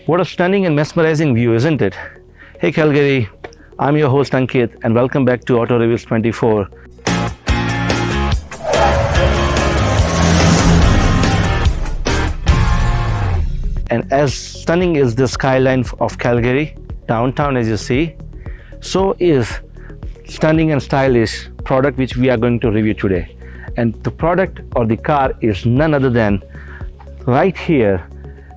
What a stunning and mesmerizing view, isn't it? Hey Calgary, I'm your host Ankit and welcome back to Auto Reviews 24. And as stunning is the skyline of Calgary, downtown as you see, so is stunning and stylish product which we are going to review today. And the product or the car is none other than right here,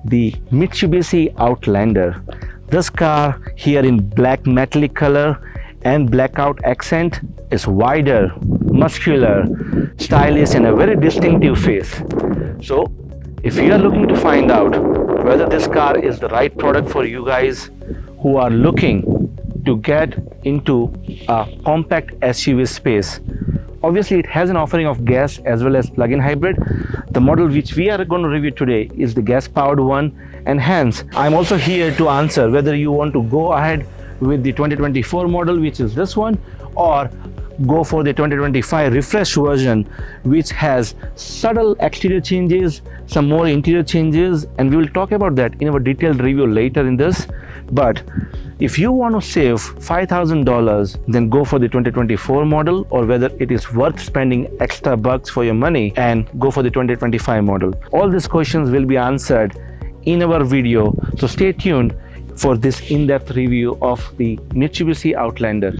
the Mitsubishi Outlander. This car here in black metallic color and blackout accent is wider, muscular, stylish and a very distinctive face. So if you are looking to find out whether this car is the right product for you guys who are looking to get into a compact SUV space, obviously it has an offering of gas as well as plug-in hybrid. The model which we are going to review today is the gas powered one, and hence I'm also here to answer whether you want to go ahead with the 2024 model, which is this one, or go for the 2025 refresh version which has subtle exterior changes, some more interior changes, and we will talk about that in our detailed review later in this. But if you want to save $5,000, then go for the 2024 model, or whether it is worth spending extra bucks for your money and go for the 2025 model. All these questions will be answered in our video, so stay tuned for this in-depth review of the Mitsubishi Outlander.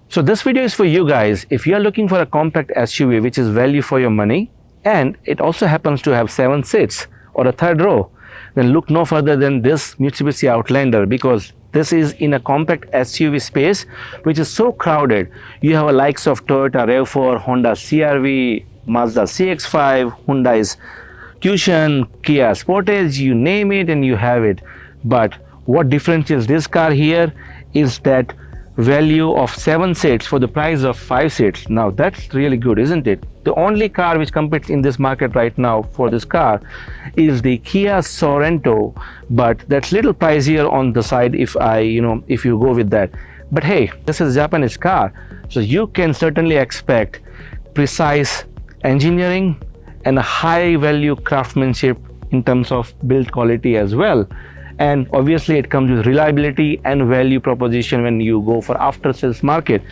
So this video is for you guys if you are looking for a compact SUV which is value for your money, and it also happens to have 7 seats or a third row, then look no further than this Mitsubishi Outlander, because this is in a compact SUV space which is so crowded. You have a likes of Toyota RAV4, Honda CR-V, Mazda CX-5, Hyundai's Tucson, Kia Sportage, you name it and you have it. But what differentiates this car here is that value of 7 seats for the price of 5 seats. Now that's really good, isn't it? The only car which competes in this market right now for this car is the Kia Sorento, but that's little pricier on the side if you go with that. But hey, this is a Japanese car, so you can certainly expect precise engineering and a high value craftsmanship in terms of build quality as well. And obviously it comes with reliability and value proposition when you go for after sales market.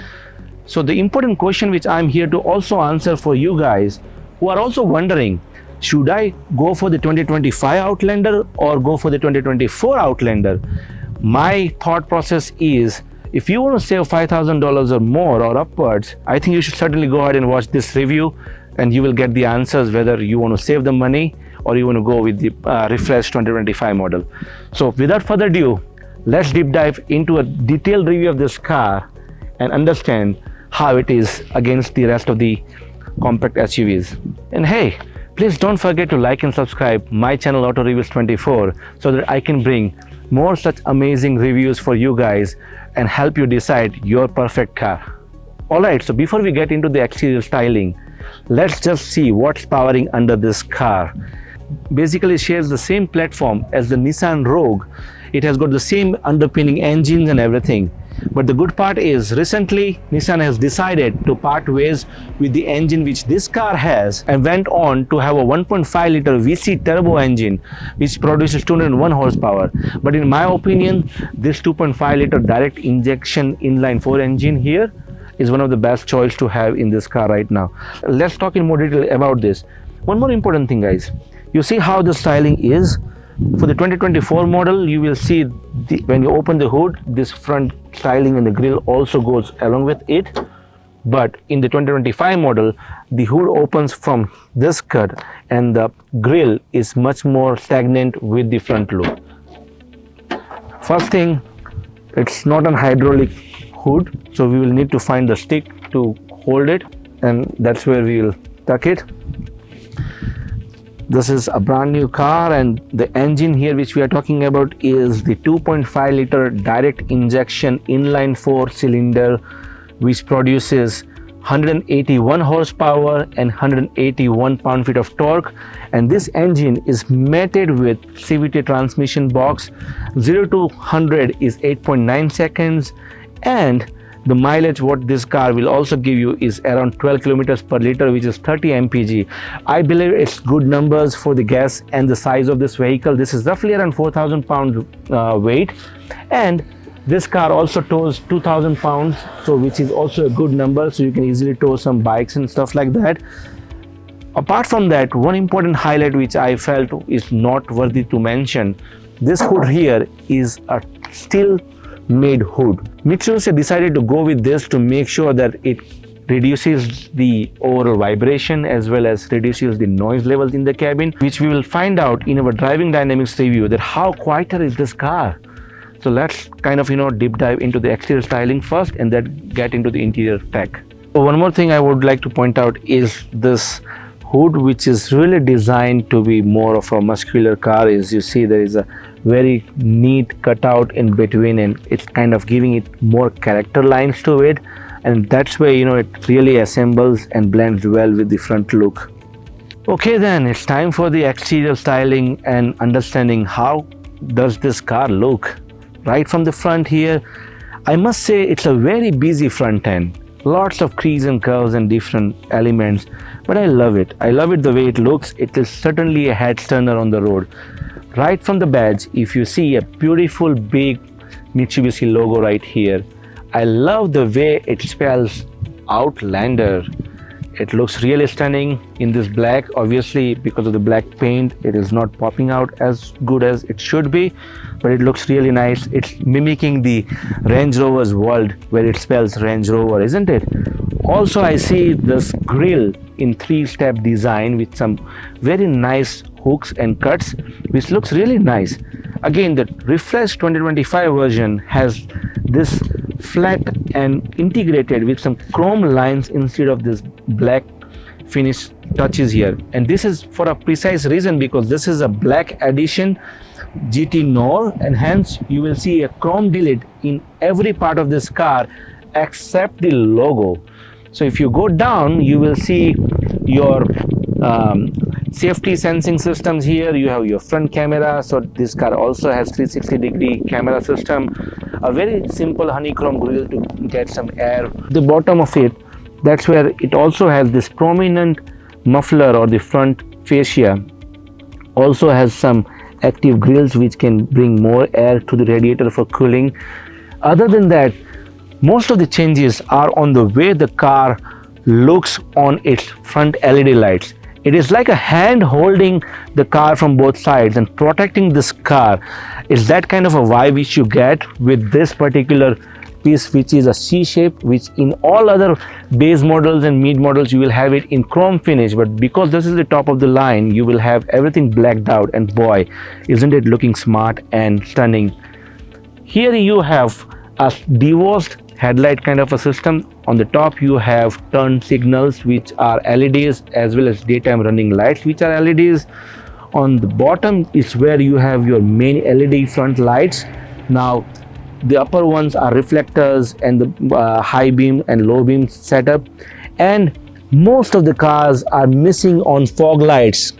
So the important question which I'm here to also answer for you guys who are also wondering, should I go for the 2025 Outlander or go for the 2024 Outlander? My thought process is, if you want to save $5,000 or more or upwards, I think you should certainly go ahead and watch this review and you will get the answers whether you want to save the money or you want to go with the refreshed 2025 model. So without further ado, let's deep dive into a detailed review of this car and understand how it is against the rest of the compact SUVs. And hey, please don't forget to like and subscribe my channel Auto Reviews 24 so that I can bring more such amazing reviews for you guys and help you decide your perfect car. Alright, so before we get into the exterior styling, let's just see what's powering under this car. Basically shares the same platform as the Nissan Rogue. It has got the same underpinning engines and everything. But the good part is recently Nissan has decided to part ways with the engine which this car has and went on to have a 1.5 liter VC turbo engine which produces 201 horsepower. But in my opinion, this 2.5 liter direct injection inline 4 engine here is one of the best choice to have in this car right now. Let's talk in more detail about this. One more important thing, guys. You see how the styling is? For the 2024 model, you will see when you open the hood, this front styling and the grille also goes along with it. But in the 2025 model, the hood opens from this cut and the grille is much more stagnant with the front look. First thing, it's not an hydraulic hood, so we will need to find the stick to hold it, and that's where we will tuck it. This is a brand new car, and the engine here which we are talking about is the 2.5 liter direct injection inline 4 cylinder, which produces 181 horsepower and 181 pound-feet of torque. And this engine is mated with CVT transmission box. 0 to 100 is 8.9 seconds, and the mileage what this car will also give you is around 12 kilometers per liter, which is 30 mpg. I believe it's good numbers for the gas and the size of this vehicle. This is roughly around 4,000 pound weight, and this car also tows 2,000 pounds, so which is also a good number, so you can easily tow some bikes and stuff like that. Apart from that, one important highlight which I felt is not worthy to mention, this hood here is a steel made hood. Mitsubishi decided to go with this to make sure that it reduces the overall vibration as well as reduces the noise levels in the cabin, which we will find out in our driving dynamics review, that how quieter is this car. So let's kind of deep dive into the exterior styling first and then get into the interior tech. So one more thing I would like to point out is this hood, which is really designed to be more of a muscular car. As you see, there is a very neat cutout in between, and it's kind of giving it more character lines to it, and that's where it really assembles and blends well with the front look. Okay, then it's time for the exterior styling and understanding how does this car look. Right from the front here, I must say it's a very busy front end. Lots of crease and curves and different elements, but I love it. I love it the way it looks. It is certainly a head turner on the road. Right from the badge, if you see a beautiful big Mitsubishi logo right here, I love the way it spells Outlander. It looks really stunning in this black. Obviously, because of the black paint, it is not popping out as good as it should be, but it looks really nice. It's mimicking the Range Rover's world where it spells Range Rover, isn't it? Also, I see this grille in 3-step design with some very nice hooks and cuts, which looks really nice. Again, the refreshed 2025 version has this flat and integrated with some chrome lines instead of this black finish touches here, and this is for a precise reason, because this is a black edition GT NOIR, and hence you will see a chrome delete in every part of this car except the logo. So if you go down, you will see your safety sensing systems here. You have your front camera, so this car also has 360-degree camera system, a very simple honeycomb grille to get some air. The bottom of it, that's where it also has this prominent muffler, or the front fascia also has some active grills which can bring more air to the radiator for cooling. Other than that, most of the changes are on the way the car looks on its front LED lights. It is like a hand holding the car from both sides and protecting this car. It's that kind of a vibe which you get with this particular piece, which is a C shape, which in all other base models and mid models you will have it in chrome finish, but because this is the top of the line, you will have everything blacked out, and boy, isn't it looking smart and stunning. Here you have a divorced headlight kind of a system. On the top you have turn signals, which are LEDs, as well as daytime running lights, which are LEDs. On the bottom is where you have your main LED front lights. Now the upper ones are reflectors and the high beam and low beam setup, and most of the cars are missing on fog lights.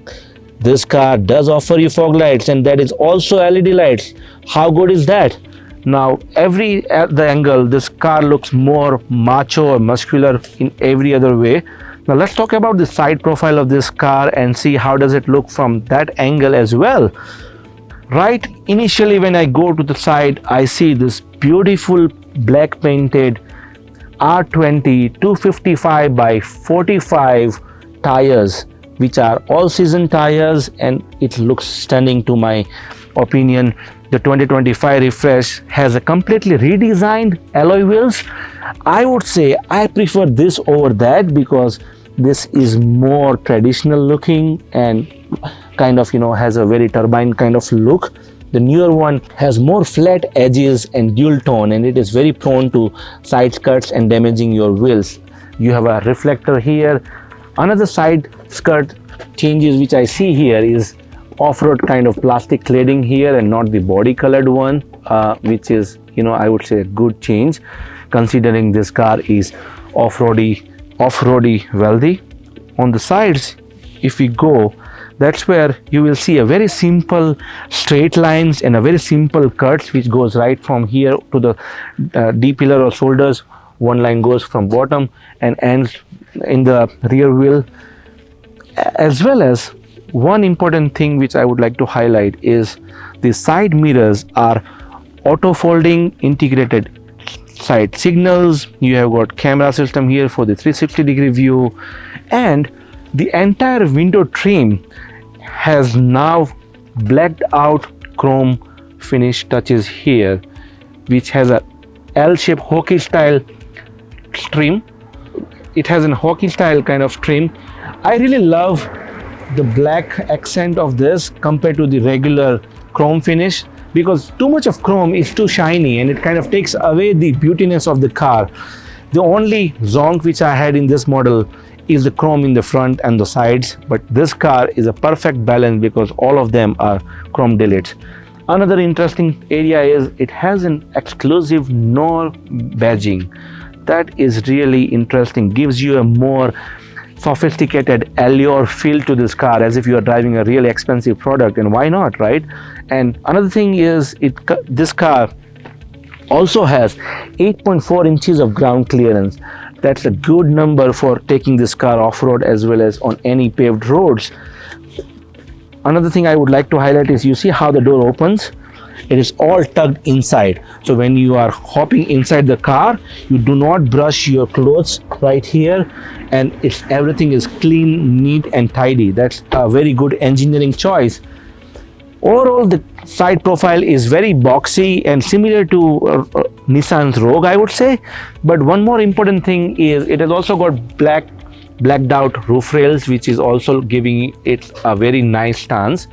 This car does offer you fog lights, and that is also LED lights. How good is that? Now at the angle, this car looks more macho or muscular in every other way. Now let's talk about the side profile of this car and see how does it look from that angle as well. Right initially when I go to the side, I see this beautiful black painted R20 255 by 45 tires, which are all season tires, and it looks stunning to my opinion. The 2025 refresh has a completely redesigned alloy wheels. I would say I prefer this over that, because this is more traditional looking and kind of has a very turbine kind of look. The newer one has more flat edges and dual tone, and it is very prone to side skirts and damaging your wheels. You have a reflector here. Another side skirt changes which I see here is off-road kind of plastic cladding here and not the body colored one, which is, I would say a good change considering this car is off-roady wealthy. On the sides, if we go, that's where you will see a very simple straight lines and a very simple cuts which goes right from here to the D-pillar or shoulders. One line goes from bottom and ends in the rear wheel. As well as one important thing which I would like to highlight is the side mirrors are auto folding integrated side signals. You have got camera system here for the 360-degree view, and the entire window trim has now blacked out chrome finish touches here, which has a L-shaped hockey style trim. It has a hockey style kind of trim. I really love the black accent of this compared to the regular chrome finish, because too much of chrome is too shiny and it kind of takes away the beautiness of the car. The only zonk which I had in this model is the chrome in the front and the sides, but this car is a perfect balance because all of them are chrome deletes. Another interesting area is it has an exclusive NOIR badging. That is really interesting, gives you a more sophisticated allure feel to this car, as if you are driving a really expensive product, and why not, right? And another thing is this car also has 8.4 inches of ground clearance. That's a good number for taking this car off-road as well as on any paved roads. Another thing I would like to highlight is you see how the door opens. It is all tucked inside, so when you are hopping inside the car, you do not brush your clothes right here, and everything is clean, neat and tidy. That's a very good engineering choice. Overall, the side profile is very boxy and similar to Nissan's Rogue, I would say. But one more important thing is it has also got blacked out roof rails, which is also giving it a very nice stance.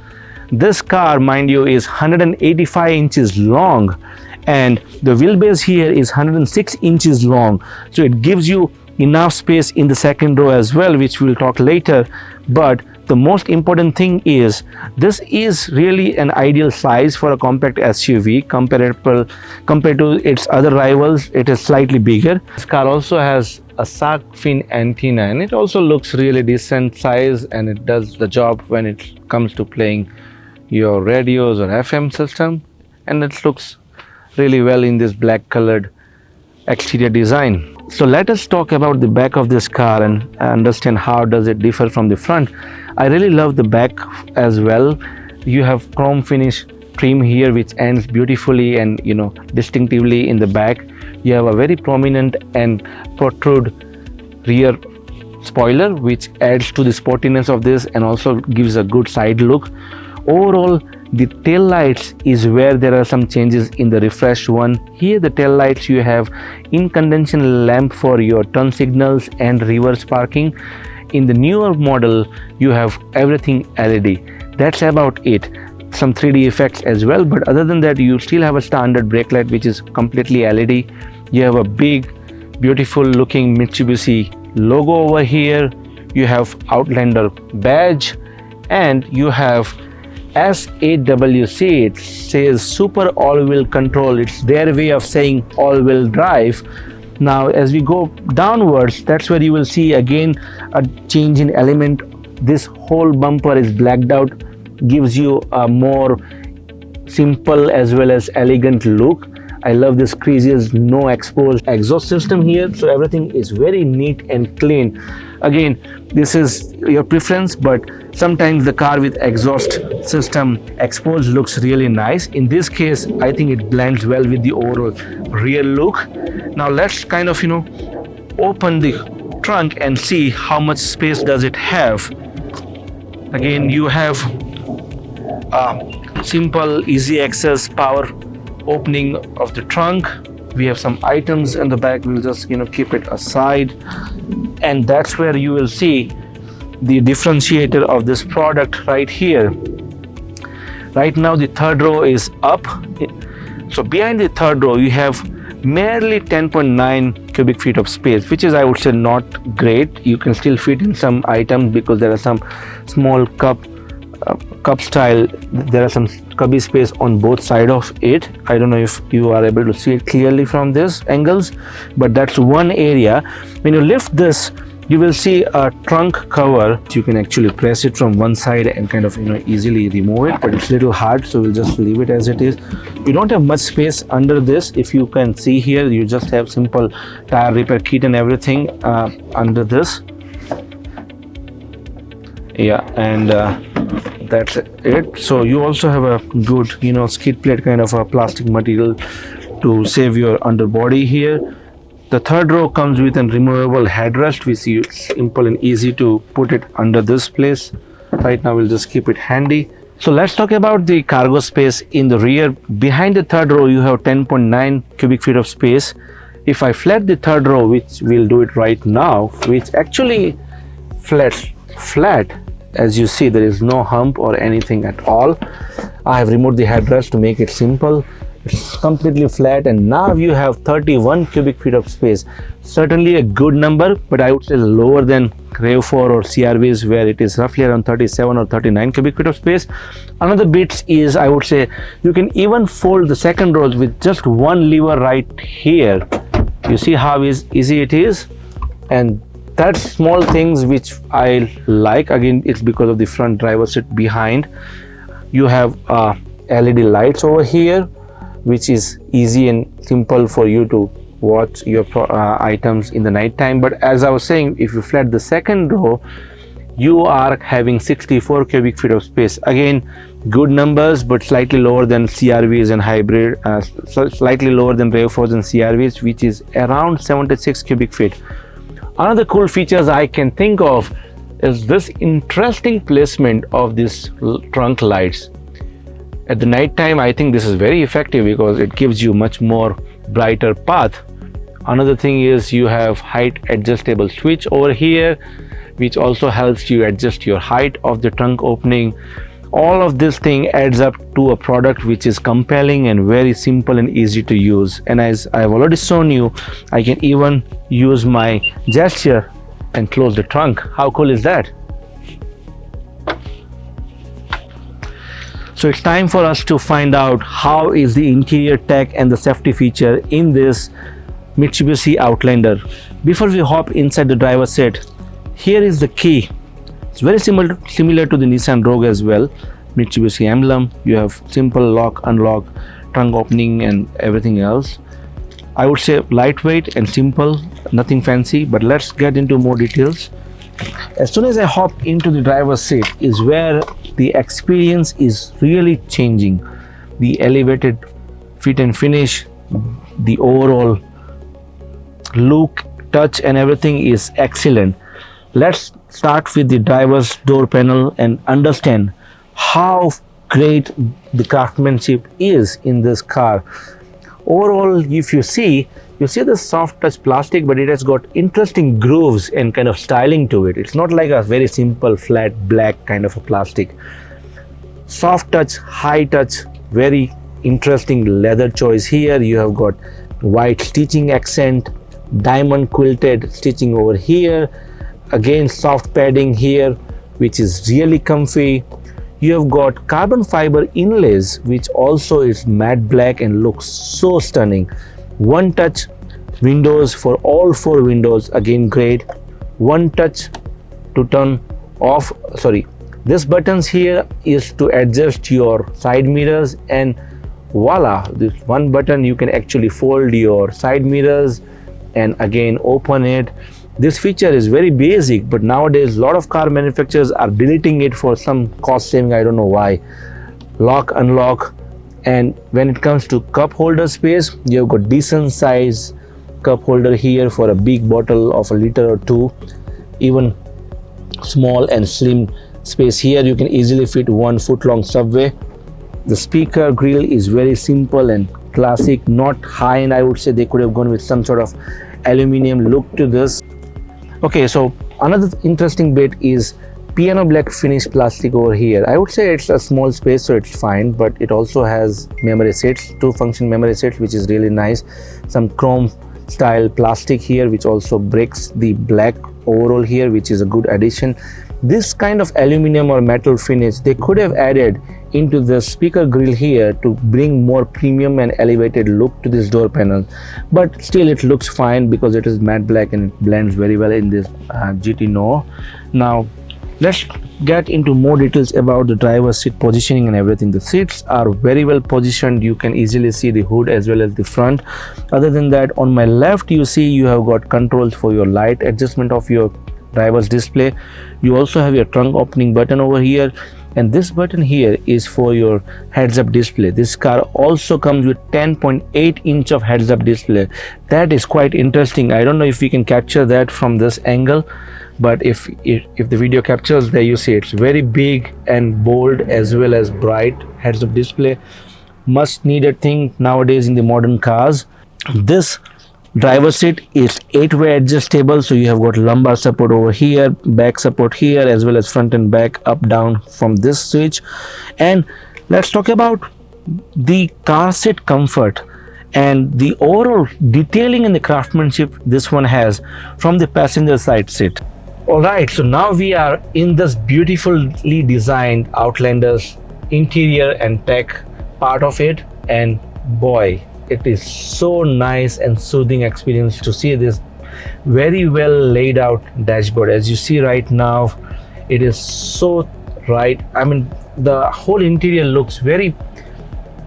This car, mind you, is 185 inches long, and the wheelbase here is 106 inches long, so it gives you enough space in the second row as well, which we'll talk later. But the most important thing is this is really an ideal size for a compact SUV compared to its other rivals. It is slightly bigger. This car also has a shark fin antenna, and it also looks really decent size, and it does the job when it comes to playing your radios or FM system, and it looks really well in this black colored exterior design. So let us talk about the back of this car and understand how does it differ from the front. I really love the back as well. You have chrome finish trim here which ends beautifully and distinctively in the back. You have a very prominent and protrude rear spoiler which adds to the sportiness of this and also gives a good side look. Overall, the tail lights is where there are some changes in the refreshed one. Here the tail lights, you have incandescent lamp for your turn signals and reverse parking. In the newer model you have everything LED. That's about it. Some 3D effects as well, but other than that you still have a standard brake light which is completely LED. You have a big beautiful looking Mitsubishi logo over here. You have Outlander badge, and you have S8WC. It says super all-wheel control. It's their way of saying all-wheel drive. Now as we go downwards, that's where you will see again a change in element. This whole bumper is blacked out, gives you a more simple as well as elegant look. I love this creases, no exposed exhaust system here, so everything is very neat and clean. Again, this is your preference, but sometimes the car with exhaust system exposed looks really nice. In this case, I think it blends well with the overall rear look. Now let's kind of open the trunk and see how much space does it have. Again, you have simple easy access power opening of the trunk. We have some items in the back. We'll just keep it aside, and that's where you will see the differentiator of this product right here. Right now the third row is up, so behind the third row you have merely 10.9 cubic feet of space, which is, I would say, not great. You can still fit in some items because there are some small cup style, there are some cubby space on both sides of it. I don't know if you are able to see it clearly from this angles, but that's one area. When you lift this, you will see a trunk cover. You can actually press it from one side and kind of easily remove it, but it's a little hard, so we'll just leave it as it is. You don't have much space under this. If you can see here, you just have simple tire repair kit and everything under this. Yeah, and that's it. So you also have a good skid plate kind of a plastic material to save your underbody here. The third row comes with a removable headrest, which is simple and easy to put it under this place. Right now we'll just keep it handy. So let's talk about the cargo space in the rear. Behind the third row you have 10.9 cubic feet of space. If I flat the third row, which we'll do it right now, which actually flat, as you see, there is no hump or anything at all. I have removed the headrest to make it simple. It's completely flat, and now you have 31 cubic feet of space. Certainly a good number, but I would say lower than RAV4 or CRVs, where it is roughly around 37 or 39 cubic feet of space. Another bit is, I would say, you can even fold the second rows with just one lever right here. You see how easy it is, and that's small things which I like. Again, it's because of the front driver seat behind. You have LED lights over here, which is easy and simple for you to watch your items in the night time. But as I was saying, if you flat the second row, you are having 64 cubic feet of space. Again, good numbers, but slightly lower than CRVs and hybrid, slightly lower than RAV4s and CRVs, which is around 76 cubic feet. Another cool features I can think of is this interesting placement of these trunk lights. At the night time, I think this is very effective because it gives you much more brighter path. Another thing is you have height adjustable switch over here, which also helps you adjust your height of the trunk opening. All of this thing adds up to a product which is compelling and very simple and easy to use. And as I've already shown you, I can even use my gesture and close the trunk. How cool is that? So it's time for us to find out how is the interior tech and the safety feature in this Mitsubishi Outlander. Before we hop inside the driver's seat, here is the key. It's very similar to the Nissan Rogue as well. Mitsubishi emblem. You have simple lock, unlock, trunk opening and everything else. I would say lightweight and simple, nothing fancy, but let's get into more details. As soon as I hop into the driver's seat is where the experience is really changing. The elevated fit and finish, the overall look, touch and everything is excellent. Let's start with the driver's door panel and understand how great the craftsmanship is in this car. Overall, if you see the soft touch plastic, but it has got interesting grooves and kind of styling to it. It's not like a very simple flat black kind of a plastic. Soft touch, high touch, very interesting leather choice here. You have got white stitching accent, diamond quilted stitching over here, again soft padding here, which is really comfy. You have got carbon fiber inlays, which also is matte black and looks so stunning. One touch windows for all four windows, again great. One touch to turn off, this buttons here is to adjust your side mirrors, and voila, this one button you can actually fold your side mirrors and again open it. This feature is very basic, but nowadays a lot of car manufacturers are deleting it for some cost saving. I don't know why. Lock, unlock. And when it comes to cup holder space, you've got decent size cup holder here for a big bottle of a liter or two. Even small and slim space here. You can easily fit 1 foot long Subway. The speaker grill is very simple and classic, not high end. I would say they could have gone with some sort of aluminum look to this. Okay, so another interesting bit is piano black finish plastic over here. I would say it's a small space, so it's fine, but it also has memory seats, 2 function memory seats, which is really nice. Some chrome style plastic here, which also breaks the black overall here, which is a good addition. This kind of aluminum or metal finish they could have added into the speaker grill here to bring more premium and elevated look to this door panel, but still it looks fine because it is matte black and it blends very well in this GT NOIR. Now let's get into more details about the driver's seat positioning and everything. The seats are very well positioned. You can easily see the hood as well as the front. Other than that, on my left you see you have got controls for your light adjustment of your driver's display. You also have your trunk opening button over here, and this button here is for your heads-up display. This car also comes with 10.8 inch of heads-up display. That is quite interesting. I don't know if we can capture that from this angle, but if the video captures, there you see it's very big and bold as well as bright heads-up display. Much needed thing nowadays in the modern cars. This driver seat is 8-way adjustable, so you have got lumbar support over here, back support here, as well as front and back, up down from this switch. And let's talk about the car seat comfort and the overall detailing and the craftsmanship this one has from the passenger side seat. Alright, so now we are in this beautifully designed Outlander's interior and tech part of it, and boy, it is so nice and soothing experience to see this very well laid out dashboard. As you see right now, it is so right. I mean, the whole interior looks very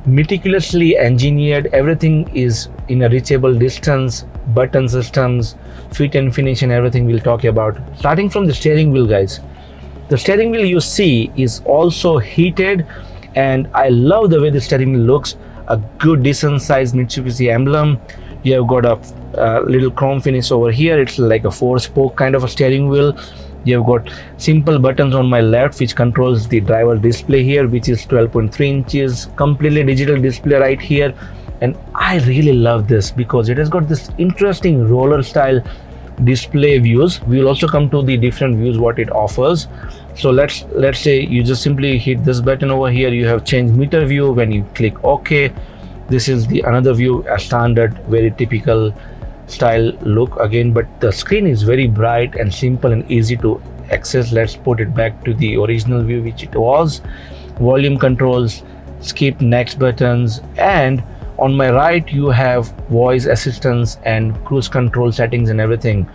meticulously engineered. Everything is in a reachable distance, button systems, fit and finish, and everything we'll talk about. Starting from the steering wheel, guys. The steering wheel you see is also heated, and I love the way the steering wheel looks. A good decent sized Mitsubishi emblem. You have got a little chrome finish over here. It's like a 4-spoke kind of a steering wheel. You have got simple buttons on my left which controls the driver display here, which is 12.3 inches, completely digital display right here. And I really love this because it has got this interesting roller style display views. We will also come to the different views what it offers. So let's say you just simply hit this button over here. You have change meter view. When you click OK, this is the another view, a standard very typical style look again, but the screen is very bright and simple and easy to access. Let's put it back to the original view which it was. Volume controls, skip next buttons, and on my right you have voice assistance and cruise control settings and everything.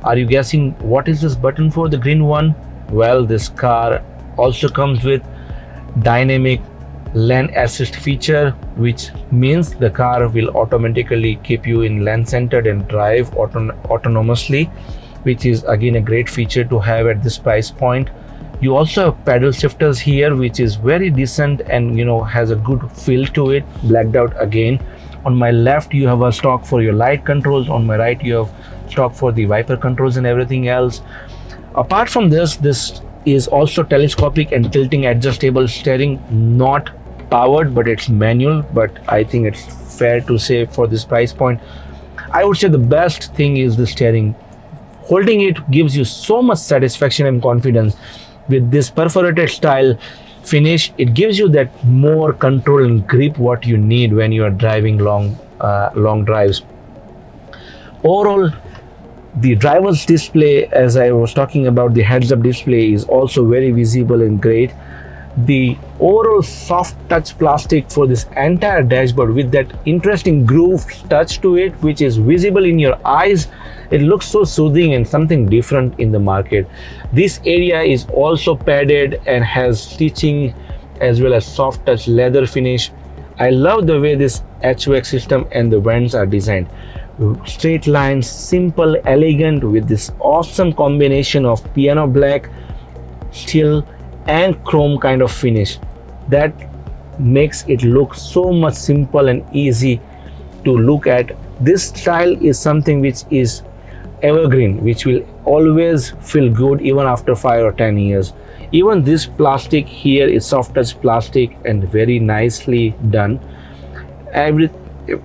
Are you guessing what is this button for, the green one? Well, this car also comes with dynamic lane assist feature, which means the car will automatically keep you in lane centered and drive autonomously, which is again a great feature to have at this price point. You also have pedal shifters here, which is very decent and has a good feel to it, blacked out again. On my left you have a stock for your light controls. On my right you have stock for the wiper controls and everything else. Apart from this is also telescopic and tilting adjustable steering, not powered, but it's manual. But I think it's fair to say for this price point, I would say the best thing is the steering. Holding it gives you so much satisfaction and confidence. With this perforated style finish, it gives you that more control and grip what you need when you are driving long drives. Overall, the driver's display, as I was talking about, the heads-up display is also very visible and great. The overall soft touch plastic for this entire dashboard with that interesting groove touch to it, which is visible in your eyes, it looks so soothing and something different in the market. This area is also padded and has stitching as well as soft touch leather finish. I love the way this HVAC system and the vents are designed. Straight lines, simple, elegant, with this awesome combination of piano black, steel and chrome kind of finish that makes it look so much simple and easy to look at. This style is something which is evergreen, which will always feel good even after 5 or 10 years. Even this plastic here is soft touch plastic and very nicely done.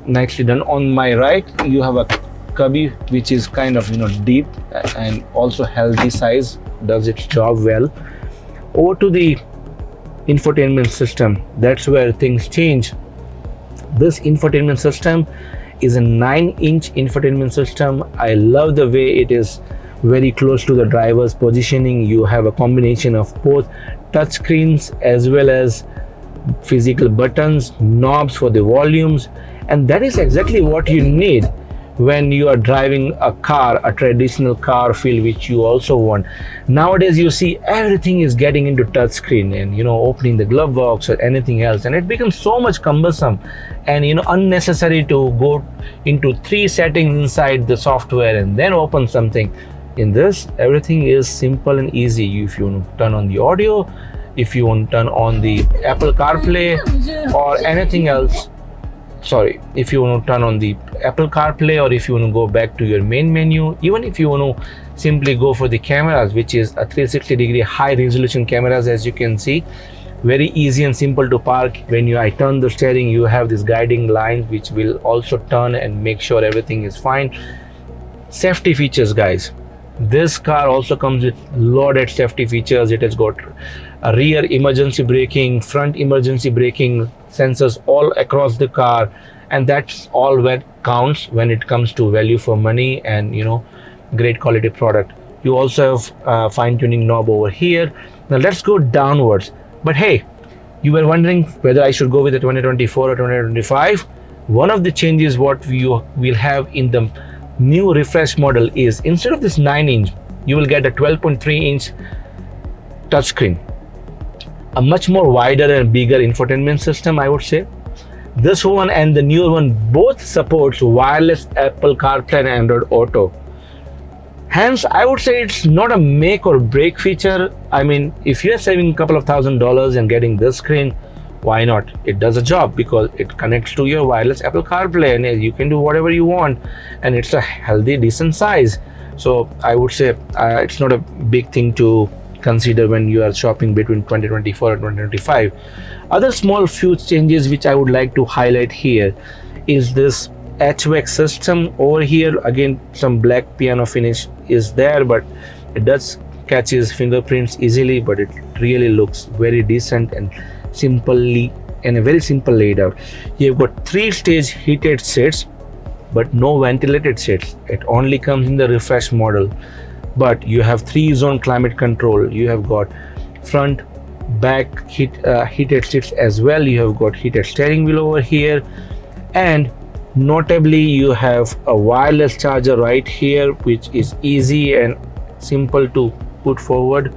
Nicely done. On my right you have a cubby which is kind of deep and also healthy size does its job well. Over to the infotainment system, that's where things change. This infotainment system is a 9-inch infotainment system. I love the way it is very close to the driver's positioning. You have a combination of both touch screens as well as physical buttons, knobs for the volumes, and that is exactly what you need when you are driving a car, a traditional car feel, which you also want. Nowadays you see everything is getting into touch screen, and opening the glove box or anything else, and it becomes so much cumbersome and unnecessary to go into 3 settings inside the software and then open something. In this, everything is simple and easy. If you want to turn on the audio, if you want to turn on the Apple CarPlay or anything else, if you want to turn on the Apple CarPlay, or if you want to go back to your main menu, even if you want to simply go for the cameras, which is a 360-degree high resolution cameras, as you can see, very easy and simple to park. When I turn the steering, you have this guiding line which will also turn and make sure everything is fine. Safety features, guys, this car also comes with loaded safety features. It has got a rear emergency braking, front emergency braking sensors all across the car, and that's all what counts when it comes to value for money and great quality product. You also have fine-tuning knob over here. Now let's go downwards. But hey, you were wondering whether I should go with the 2024 or 2025. One of the changes what you will have in the new refresh model is, instead of this 9-inch, you will get a 12.3-inch touchscreen, a much more wider and bigger infotainment system, I would say. This one and the newer one both supports wireless Apple CarPlay and Android Auto. Hence, I would say it's not a make or break feature. I mean, if you're saving a couple of $1,000s and getting this screen, why not? It does a job because it connects to your wireless Apple CarPlay and you can do whatever you want, and it's a healthy, decent size. So I would say it's not a big thing to consider when you are shopping between 2024 and 2025. Other small few changes which I would like to highlight here is this HVAC system over here. Again, some black piano finish is there, but it does catches fingerprints easily, but it really looks very decent and simply and a very simple layout. You've got 3-stage heated seats but no ventilated seats. It only comes in the refresh model, but you have 3-zone climate control. You have got front, back heated seats as well. You have got heated steering wheel over here, and notably you have a wireless charger right here, which is easy and simple to put forward.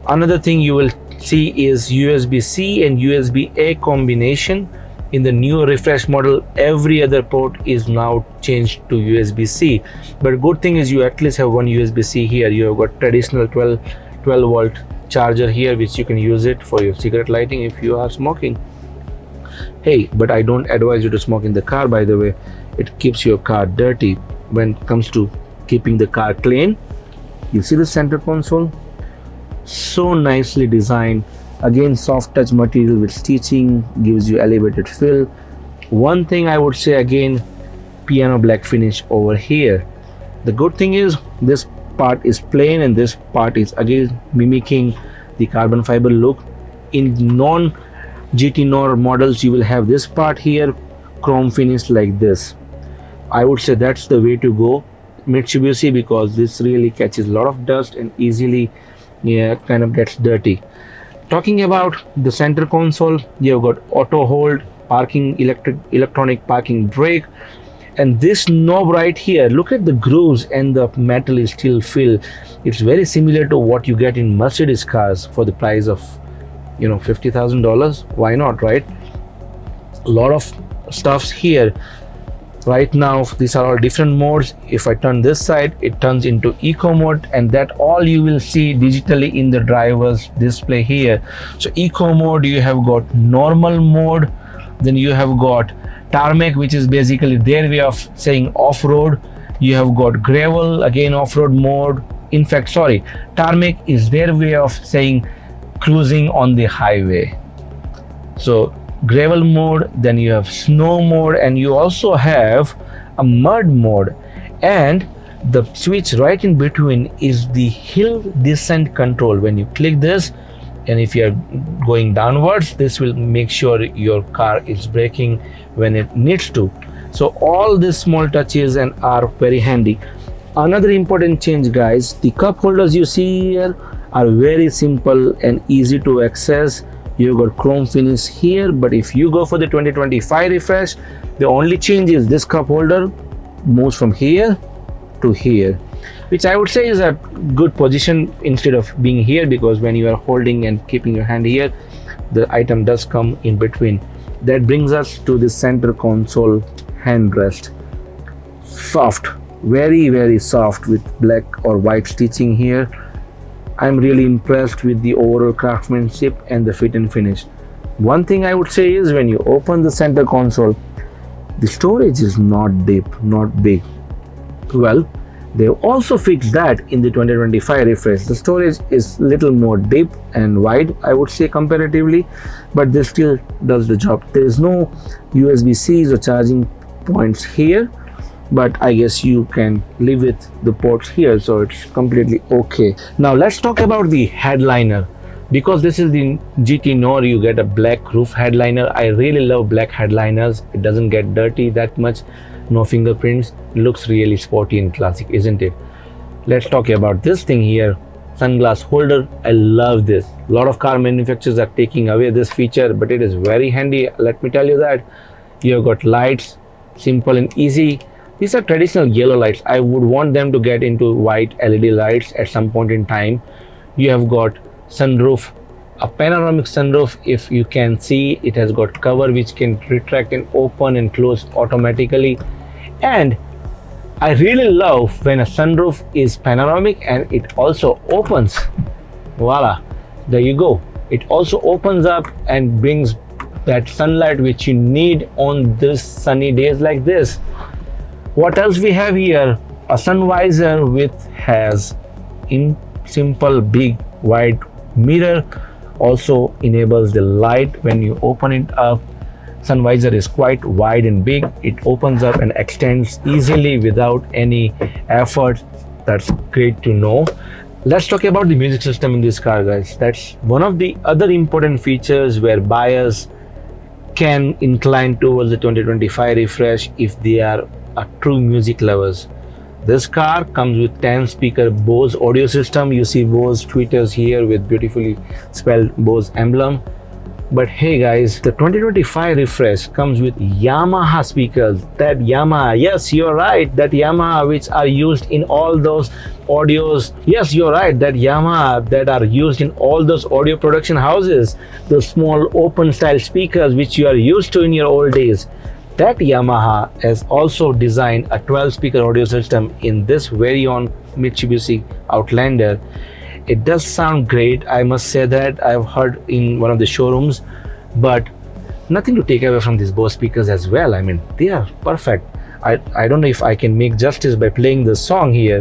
Another thing you will see is USB-C and USB-A combination. In the new refresh model, every other port is now changed to USB-C, but good thing is you at least have one USB-C here. You have got traditional 12 volt charger here, which you can use it for your cigarette lighting if you are smoking. Hey, but I don't advise you to smoke in the car, by the way. It keeps your car dirty. When it comes to keeping the car clean, you see the center console, so nicely designed. Again, soft touch material with stitching gives you elevated feel. One thing I would say, again, piano black finish over here. The good thing is this part is plain and this part is again mimicking the carbon fiber look. In non GT NOIR models, you will have this part here chrome finish like this. I would say that's the way to go, Mitsubishi, because this really catches a lot of dust and easily kind of gets dirty. Talking about the center console, you've got auto hold, parking, electronic parking brake, and this knob right here, look at the grooves and the metal is still filled. It's very similar to what you get in Mercedes cars for the price of $50,000. Why not, right? A lot of stuffs here. Right now, these are all different modes. If I turn this side, it turns into eco mode, and that all you will see digitally in the driver's display here. So eco mode, you have got normal mode, then you have got tarmac, which is basically their way of saying off-road. You have got gravel, again off-road mode. In fact, sorry, tarmac is their way of saying cruising on the highway. So gravel mode, then you have snow mode, and you also have a mud mode. And The switch right in between is the hill descent control. When you click this, and if you are going downwards, this will make sure your car is braking when it needs to. So all these small touches and are very handy. Another important change, guys, the cup holders you see here are very simple and easy to access. You've got chrome finish here, but if you go for the 2025 refresh, the only change is this cup holder moves from here to here, which I would say is a good position instead of being here, because when you are holding and keeping your hand here, the item does come in between. That brings us to the center console handrest. Soft, very soft, with black or white stitching here. I'm really impressed with the overall craftsmanship and the fit and finish. One thing I would say is when you open the center console, the storage is not deep, not big. Well, they've also fixed that in the 2025 refresh. The storage is little more deep and wide, I would say, comparatively, but this still does the job. There is no USB-Cs or charging points here, but I guess you can live with the ports here, so it's completely okay. Now let's talk about the headliner. Because this is the GT NOIR, you get a black roof headliner. I really love black headliners. It doesn't get dirty that much, no fingerprints. It looks really sporty and classic, isn't it? Let's talk about this thing here, sunglass holder. I love this. A lot of car manufacturers are taking away this feature, but it is very handy, let me tell you that. You've got lights, simple and easy. These are traditional yellow lights. I would want them to get into white LED lights at some point in time. You have got sunroof, a panoramic sunroof. If you can see, it has got cover which can retract and open and close automatically. And I really love when a sunroof is panoramic and it also opens. Voila, there you go. It also opens up and brings that sunlight which you need on this sunny days like this. What else we have here? A sun visor with has in simple big wide mirror, also enables the light when you open it up. Sun visor is quite wide and big. It opens up and extends easily without any effort. That's great to know. Let's talk about the music system in this car, guys. That's one of the other important features where buyers can incline towards the 2025 refresh if they are a true music lovers. This car comes with 10 speaker Bose audio system. You see Bose tweeters here with beautifully spelled Bose emblem. But hey guys, the 2025 refresh comes with Yamaha speakers. That Yamaha, yes, you're right, that Yamaha which are used in all those audios. Yes, you're right, that Yamaha that are used in all those audio production houses. Those small open style speakers which you are used to in your old days. That Yamaha has also designed a 12 speaker audio system in this very own Mitsubishi Outlander. It does sound great, I must say that. I've heard in one of the showrooms, but nothing to take away from these Bose speakers as well. I mean, they are perfect. I don't know if I can make justice by playing the song here.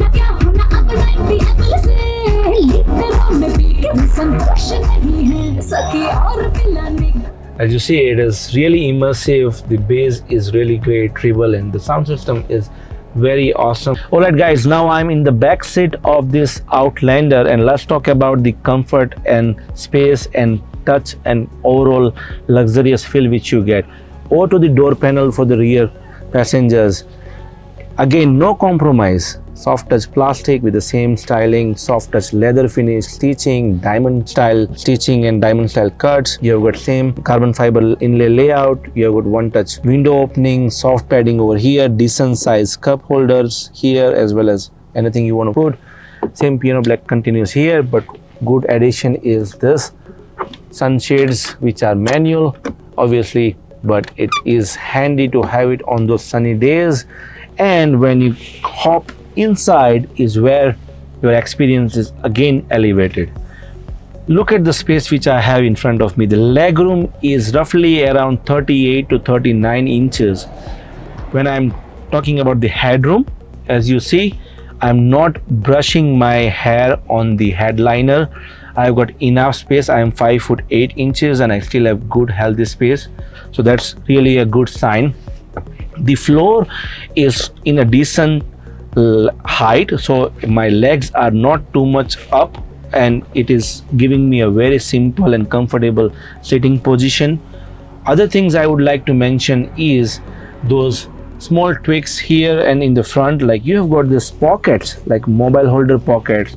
As you see, it is really immersive. The bass is really great, treble, and the sound system is very awesome. Alright guys, now I'm in the back seat of this Outlander, and let's talk about the comfort and space and touch and overall luxurious feel which you get. Over to the door panel for the rear passengers. Again, no compromise. Soft touch plastic with the same styling, soft touch leather finish, stitching, diamond style stitching and diamond style cuts. You have got same carbon fiber inlay layout. You have got one touch window opening, soft padding over here, decent size cup holders here, as well as anything you want to put. Same piano black continues here, but good addition is this sunshades which are manual obviously, but it is handy to have it on those sunny days. And when you hop inside is where your experience is again elevated. Look at the space which I have in front of me. The legroom is roughly around 38 to 39 inches. When I'm talking about the headroom, as you see, I'm not brushing my hair on the headliner. I've got enough space. I am 5'8" and I still have good healthy space, so that's really a good sign. The floor is in a decent height, so my legs are not too much up, and it is giving me a very simple and comfortable sitting position. Other things I would like to mention is those small tweaks here and in the front, like you have got this pockets, like mobile holder pockets,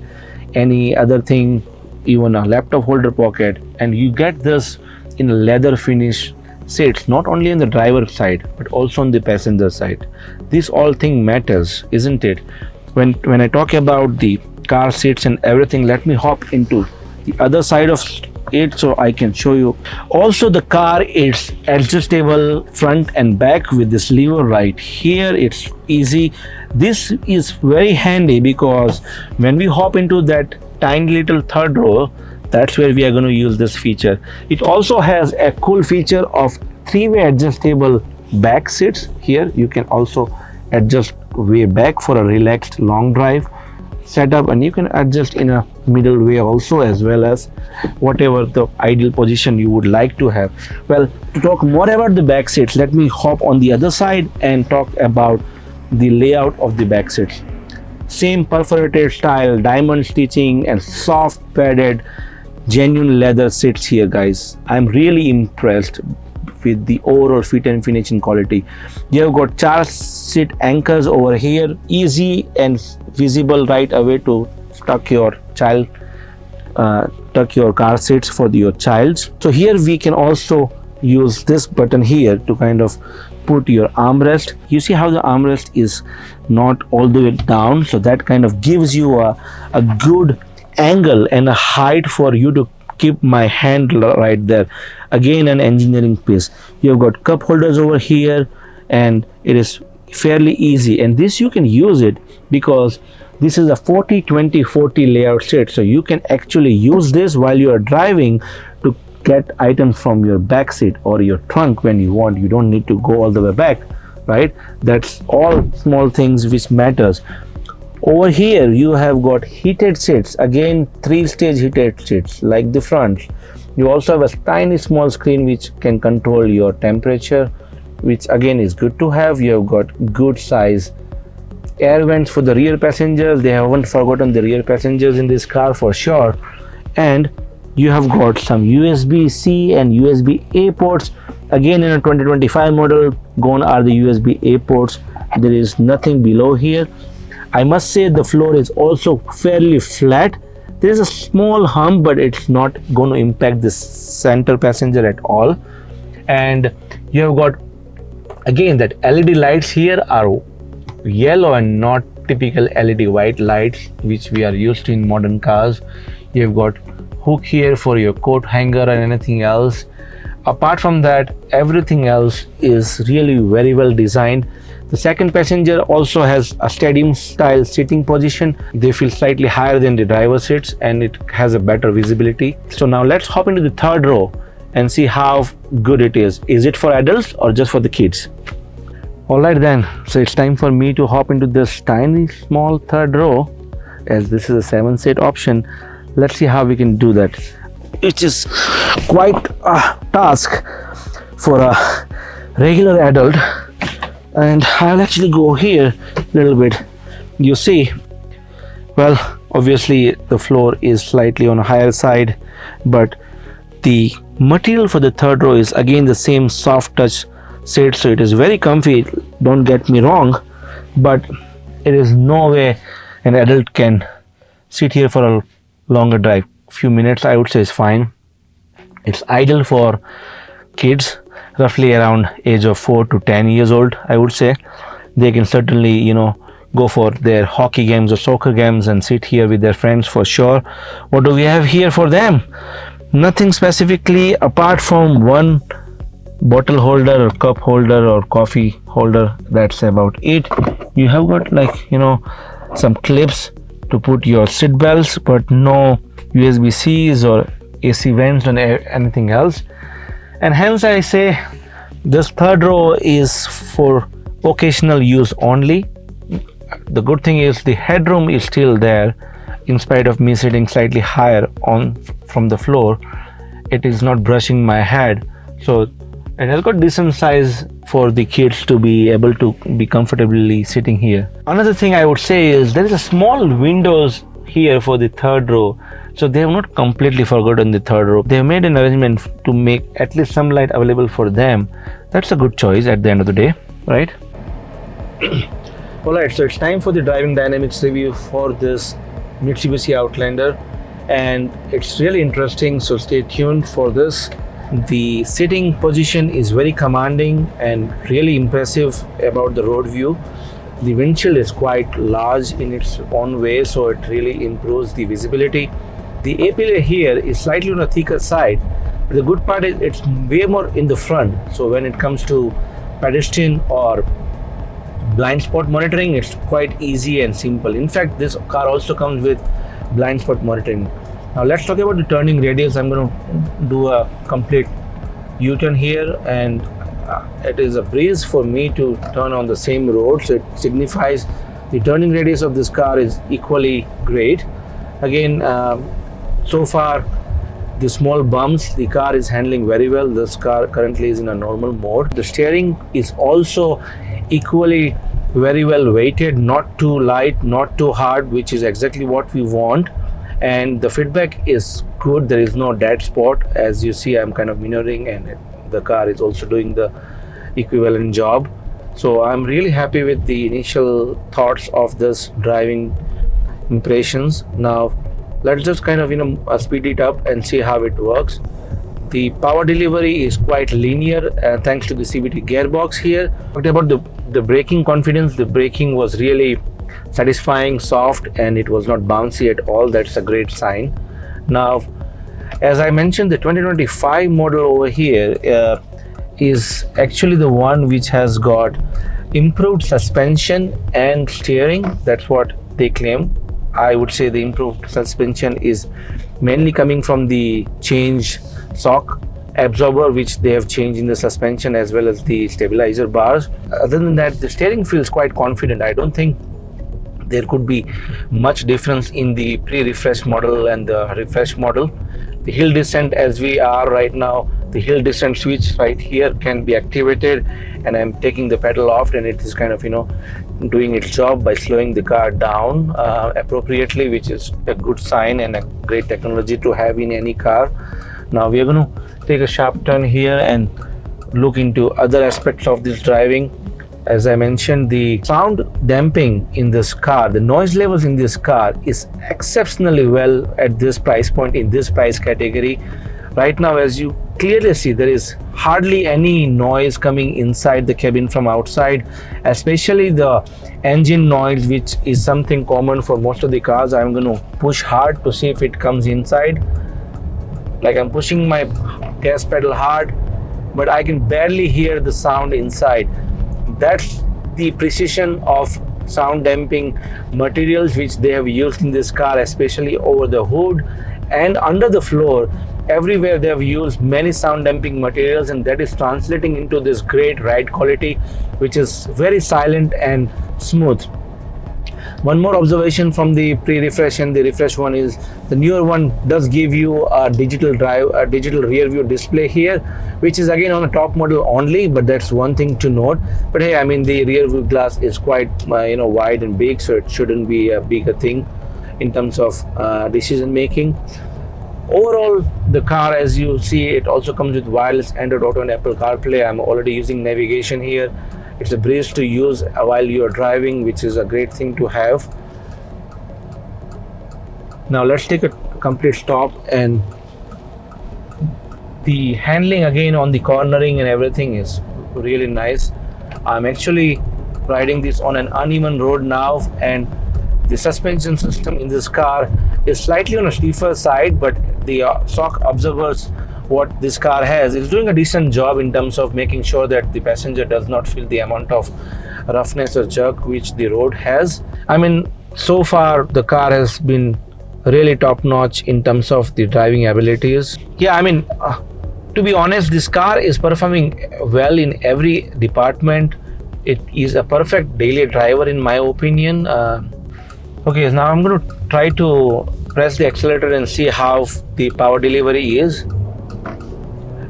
any other thing, even a laptop holder pocket, and you get this in a leather finish seats, not only on the driver side but also on the passenger side. This all thing matters, isn't it? When I talk about the car seats and everything, let me hop into the other side of it so I can show you. Also, the car is adjustable front and back with this lever right here. It's easy. This is very handy because when we hop into that tiny little third row, that's where we are going to use this feature. It also has a cool feature of three-way adjustable back seats. Here you can also adjust way back for a relaxed long drive setup, and you can adjust in a middle way also, as well as whatever the ideal position you would like to have. Well, to talk more about the back seats, let me hop on the other side and talk about the layout of the back seats. Same perforated style, diamond stitching, and soft padded genuine leather seats here, guys. I'm really impressed with the overall fit and finishing quality. You have got child seat anchors over here, easy and visible right away to tuck your car seats for your child. So here we can also use this button here to kind of put your armrest. You see how the armrest is not all the way down, so that kind of gives you a good angle and a height for you to keep my hand right there. Again, an engineering piece. You have got cup holders over here, and it is fairly easy, and this you can use it because this is a 40-20-40 layout set, so you can actually use this while you are driving to get items from your back seat or your trunk when you want. You don't need to go all the way back, right? That's all small things which matters. Over here you have got heated seats, again 3-stage heated seats like the front. You also have a tiny small screen which can control your temperature, which again is good to have. You have got good size air vents for the rear passengers. They haven't forgotten the rear passengers in this car for sure. And you have got some USB-C and USB-A ports. Again, in a 2025 model, gone are the USB-A ports. There is nothing below here. I must say the floor is also fairly flat. There is a small hump, but it's not going to impact the center passenger at all. And you have got, again, that LED lights here are yellow and not typical LED white lights which we are used to in modern cars. You have got hook here for your coat hanger and anything else. Apart from that, everything else is really very well designed. The second passenger also has a stadium style sitting position. They feel slightly higher than the driver seats, and it has a better visibility. So now let's hop into the third row and see how good it is. Is it for adults or just for the kids? Alright then, so it's time for me to hop into this tiny small third row, as this is a 7-seat option. Let's see how we can do that, which is quite a task for a regular adult. And I'll actually go here a little bit. You see, well, obviously the floor is slightly on a higher side, but the material for the third row is again the same soft touch seat, so it is very comfy, don't get me wrong, but it is no way an adult can sit here for a longer drive. Few minutes I would say is fine. It's ideal for kids roughly around age of 4 to 10 years old. I would say they can certainly go for their hockey games or soccer games and sit here with their friends for sure. What do we have here for them? Nothing specifically apart from one bottle holder or cup holder or coffee holder. That's about it. You have got some clips to put your seat belts, but no USB-Cs or AC vents and anything else. And hence I say this third row is for occasional use only. The good thing is the headroom is still there in spite of me sitting slightly higher on from the floor. It is not brushing my head, so it has got decent size for the kids to be able to be comfortably sitting here. Another thing I would say is there is a small windows here for the third row. So they have not completely forgotten the third row. They have made an arrangement to make at least some light available for them. That's a good choice at the end of the day, right? Alright, so it's time for the driving dynamics review for this Mitsubishi Outlander, and it's really interesting, so stay tuned for this. The sitting position is very commanding and really impressive about the road view. The windshield is quite large in its own way, so it really improves the visibility. The A-pillar here is slightly on a thicker side, but the good part is it's way more in the front. So when it comes to pedestrian or blind spot monitoring, it's quite easy and simple. In fact, this car also comes with blind spot monitoring. Now let's talk about the turning radius. I'm going to do a complete U-turn here, and it is a breeze for me to turn on the same road, so it signifies the turning radius of this car is equally great. Again, so far the small bumps the car is handling very well. This car currently is in a normal mode. The steering is also equally very well weighted, not too light, not too hard, which is exactly what we want. And the feedback is good. There is no dead spot. As you see, I'm kind of mirroring, and the car is also doing the equivalent job. So I'm really happy with the initial thoughts of this driving impressions. Now let's just kind of speed it up and see how it works. The power delivery is quite linear thanks to the CVT gearbox here. Talked about the braking confidence. The braking was really satisfying, soft, and it was not bouncy at all. That's a great sign. Now, as I mentioned, the 2025 model over here is actually the one which has got improved suspension and steering. That's what they claim. I would say the improved suspension is mainly coming from the changed shock absorber, which they have changed in the suspension, as well as the stabilizer bars. Other than that, the steering feels quite confident. I don't think there could be much difference in the pre-refresh model and the refresh model. The hill descent, as we are right now, the hill descent switch right here can be activated, and I'm taking the pedal off, and it is kind of doing its job by slowing the car down appropriately, which is a good sign and a great technology to have in any car. Now we are going to take a sharp turn here and look into other aspects of this driving. As I mentioned, the sound damping in this car, the noise levels in this car is exceptionally well at this price point, in this price category. Right now, as you clearly see, there is hardly any noise coming inside the cabin from outside, especially the engine noise, which is something common for most of the cars. I'm going to push hard to see if it comes inside. Like I'm pushing my gas pedal hard, but I can barely hear the sound inside. That's the precision of sound damping materials which they have used in this car, especially over the hood and under the floor. Everywhere they have used many sound damping materials, and that is translating into this great ride quality, which is very silent and smooth. One more observation from the pre-refresh and the refresh one is the newer one does give you a digital rear view display here, which is again on a top model only, but that's one thing to note. But hey, I mean, the rear view glass is quite wide and big, so it shouldn't be a bigger thing in terms of decision making. Overall, the car, as you see, it also comes with wireless Android Auto and Apple CarPlay. I'm already using navigation here. It's a breeze to use while you're driving, which is a great thing to have. Now let's take a complete stop, and the handling again on the cornering and everything is really nice. I'm actually riding this on an uneven road now, and the suspension system in this car is slightly on a stiffer side, but the shock absorbers what this car has is doing a decent job in terms of making sure that the passenger does not feel the amount of roughness or jerk which the road has. I mean, so far the car has been really top notch in terms of the driving abilities. Yeah, I mean, to be honest, this car is performing well in every department. It is a perfect daily driver in my opinion. Okay, now I'm going to try to press the accelerator and see how the power delivery is.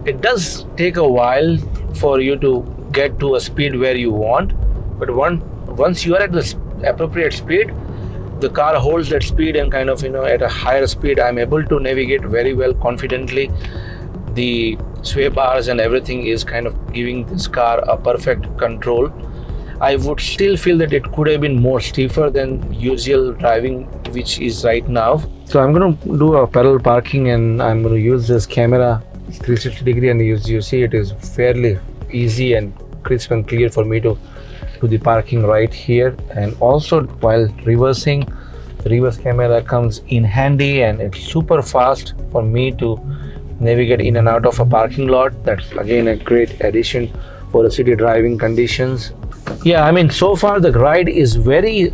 It does take a while for you to get to a speed where you want, but once you are at the appropriate speed, the car holds that speed, and kind of, at a higher speed I'm able to navigate very well confidently. The sway bars and everything is kind of giving this car a perfect control. I would still feel that it could have been more stiffer than usual driving, which is right now. So I'm going to do a parallel parking, and I'm going to use this camera 360 degree, and you see it is fairly easy and crisp and clear for me to do the parking right here. And also while reversing, the reverse camera comes in handy, and it's super fast for me to navigate in and out of a parking lot. That's again a great addition for the city driving conditions. Yeah, I mean, so far the ride is very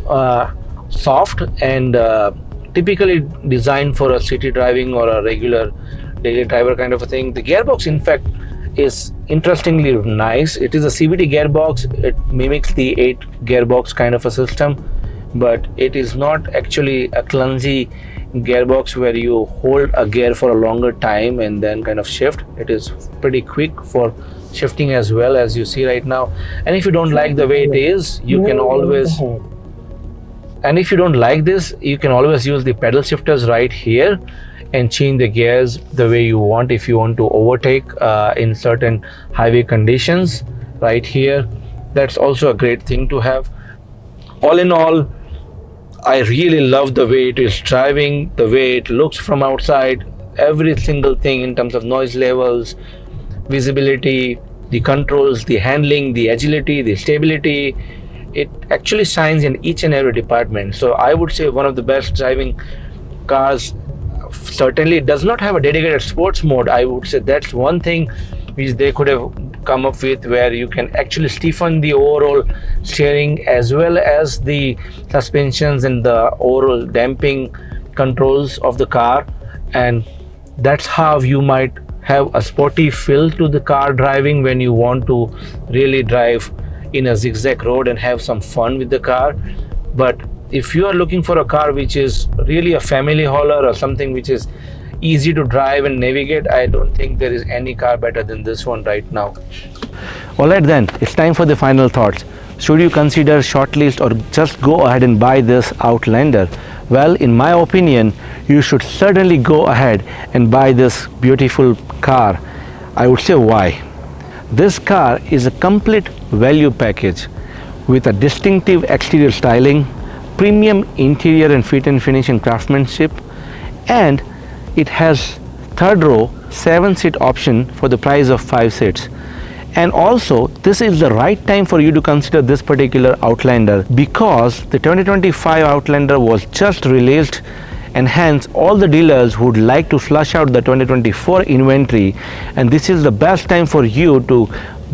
soft and typically designed for a city driving or a regular daily driver kind of a thing. The gearbox, in fact, is interestingly nice. It is a CVT gearbox. It mimics the 8 gearbox kind of a system, but it is not actually a clumsy gearbox where you hold a gear for a longer time and then kind of shift. It is pretty quick for shifting as well, as you see right now. And if you don't like the way it is, you can always, and if you don't like this, you can always use the pedal shifters right here and change the gears the way you want. If you want to overtake in certain highway conditions right here, that's also a great thing to have. All in all, I really love the way it is driving, the way it looks from outside, every single thing in terms of noise levels, visibility, the controls, the handling, the agility, the stability. It actually shines in each and every department. So I would say one of the best driving cars. Certainly it does not have a dedicated sports mode. I would say that's one thing which they could have come up with, where you can actually stiffen the overall steering as well as the suspensions and the overall damping controls of the car, and that's how you might have a sporty feel to the car driving when you want to really drive in a zigzag road and have some fun with the car. But if you are looking for a car which is really a family hauler or something which is easy to drive and navigate, I don't think there is any car better than this one right now. Alright then, it's time for the final thoughts. Should you consider shortlist or just go ahead and buy this Outlander? Well, in my opinion, you should certainly go ahead and buy this beautiful car. I would say why. This car is a complete value package with a distinctive exterior styling, premium interior and fit and finish and craftsmanship, and it has third row 7-seat option for the price of 5 seats. And also, this is the right time for you to consider this particular Outlander, because the 2025 Outlander was just released, and hence all the dealers would like to flush out the 2024 inventory, and this is the best time for you to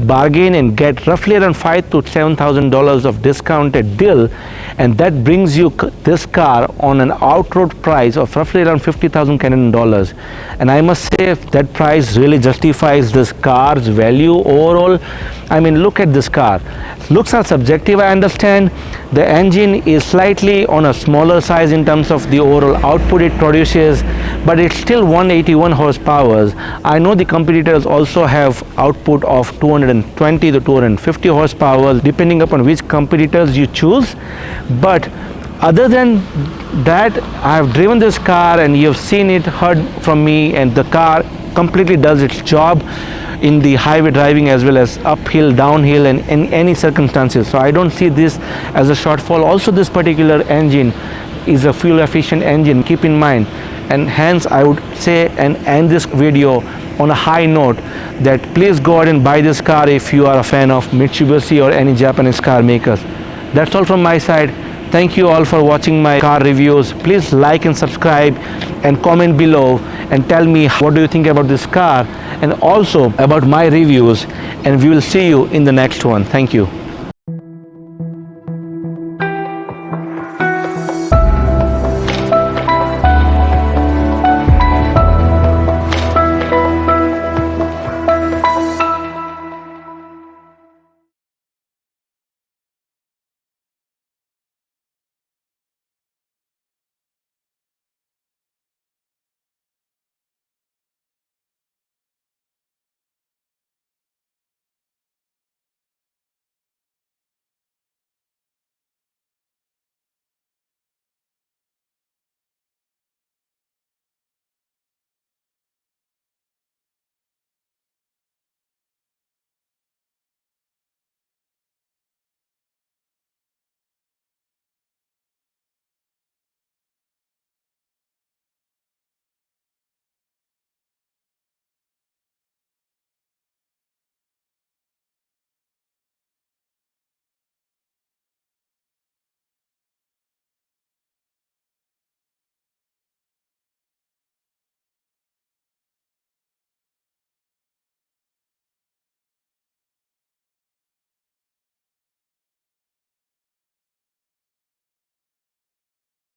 bargain and get roughly around $5,000 to $7,000 of discounted deal, and that brings you this car on an outright price of roughly around 50,000 Canadian dollars. And I must say, if that price really justifies this car's value overall. I mean, look at this car. Looks are subjective, I understand. The engine is slightly on a smaller size in terms of the overall output it produces, but it's still 181 horsepower. I know the competitors also have output of 220 to 250 horsepower depending upon which competitors you choose. But other than that, I have driven this car and you've seen it, heard from me, and the car completely does its job in the highway driving as well as uphill, downhill, and in any circumstances. So I don't see this as a shortfall. Also, this particular engine is a fuel efficient engine, keep in mind, and hence I would say and end this video on a high note that please go ahead and buy this car if you are a fan of Mitsubishi or any Japanese car makers. That's all from my side. Thank you all for watching my car reviews. Please like and subscribe and comment below and tell me what do you think about this car and also about my reviews, and we will see you in the next one. Thank you.